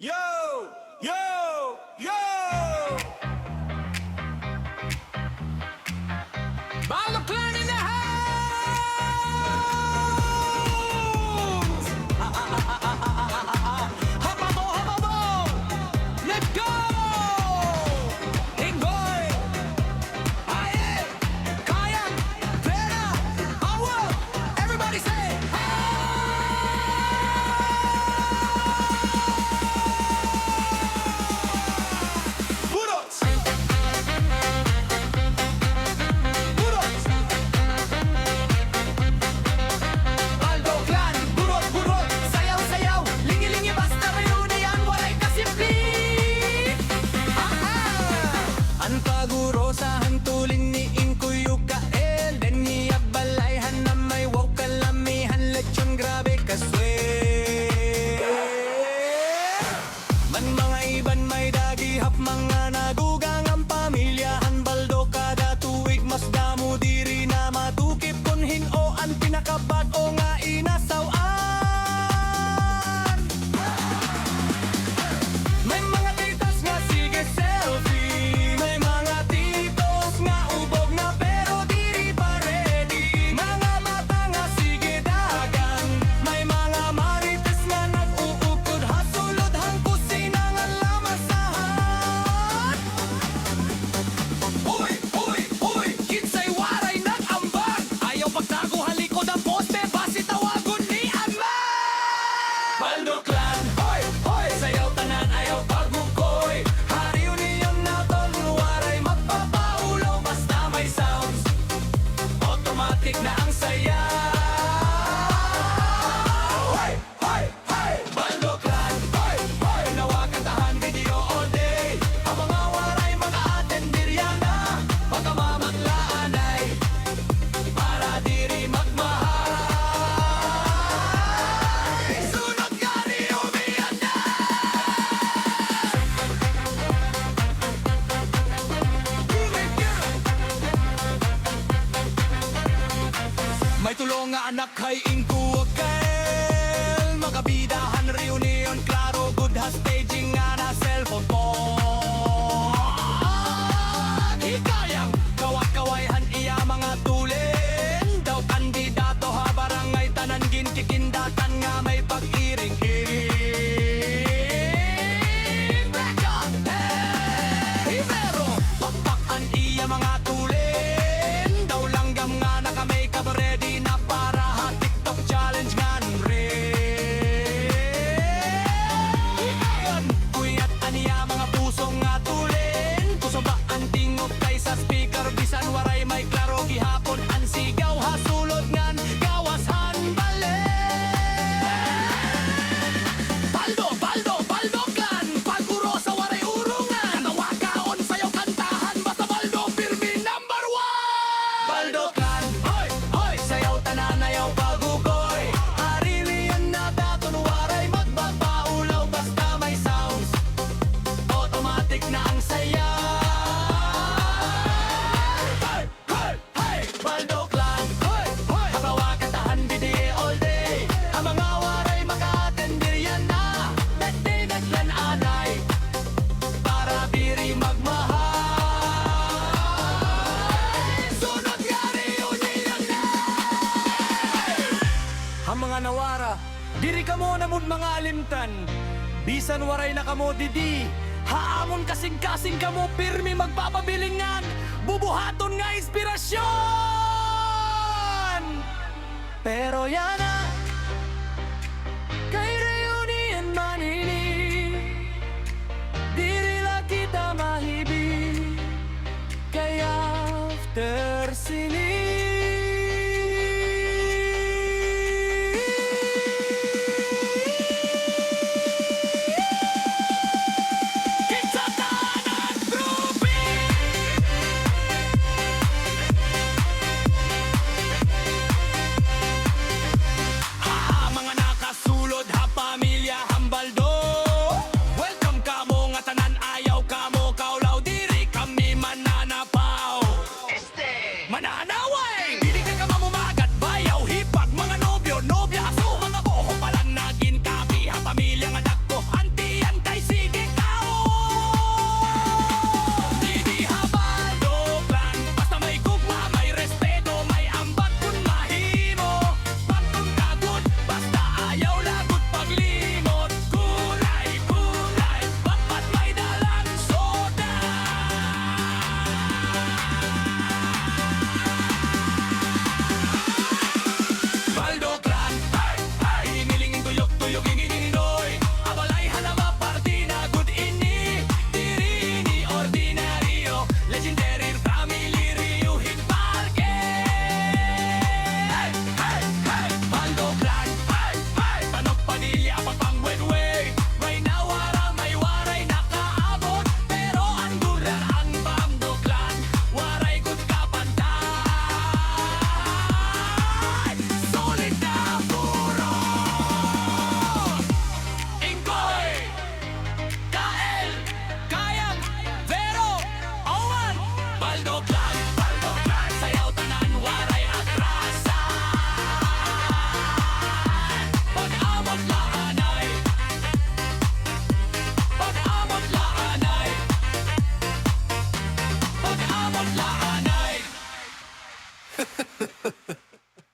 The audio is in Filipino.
Yo! Yo! Yo! Balo Clan in the house! Hababo, hababo! Let's go! King Boy! Aye! Kaya! Pera! Awa! Everybody say! Budots! Budots! Baldo Clan! Burot, burot! Sayaw, sayaw! Lingi-lingi basta reunion! Walay kasimple! Ang paguro sa hantulin ni Inkuyo Kael Den niya balayhan na may wow kalamihan lechon grabe kaswe Man mga iban may dagihap mga nagugang ang pamilyahan Baldo kada tuig mas damo diri na matukip kun hino-an pinakabat-o nga inasawan May mga titas nga sige selfie May mga titos nga ubog na pero diri pa ready Mga mata nga sige dagan May mga marites nga nag-uukod hasulod hang kusina nga lamasahan Uy, uy, uy! Kinsay waray nag-ambag Ayaw pagtago halikod ang poste Basi tawagon ni Amag Baldo Clan, hoy, hoy! Sayaw tanan, ayaw pagbukoy Hariw niyon naton, waray magpapaulaw Basta may sounds Automatic na ang saya Hoy, hoy, hoy! Baldo Clan, hoy, hoy! Nawakantahan video all day Ang mga waray mag-aatendir yan na Pagkamamaglaanay Para diri magmahal Sunod nga ni umiyan na May tulong nga anak kay Ingo Kael Magabidahan reunion klaro good ha staging nga na cellphone po Hikayang kawat-kawayhan iya mga tulin Daw kandidato ha barangay tanan gintikindatan nga may pag-iring-iring Pero pakpakan iya mga tulin Daw langgam nga na kamay ready na para ha TikTok challenge nga rin Ikayan, kuyat aniya mga pusong nga tulin Puso ba ang tingog kaysa speaker bisan waray may klaro gihapon ang sigaw hasulod ngan gawasan balik Baldo, Baldo, Baldo Clan Paguro sa waray urungan Tawakaon sayo kantahan basta Baldo pirmi number 1 Baldo Clan, hoy, hoy Sayaw tanan ayaw pagugoy Harili yan na daton waray magbabaulaw Basta may sounds Automatic na ang saya Hey, hey, hey Baldo Clan, hoy, hoy Habawakantahan bidi all day Ang mga waray maka-attendir yan na Betday naglan anay Para biri magmahal Sunod nga reunion na Ang mga nawara Diri ka mo namon mga alimtan Bisan waray na kamo didi Haamon kasing-kasing kamo pirmi magpapabilingan Bubuhaton nga inspirasyon Pero yan na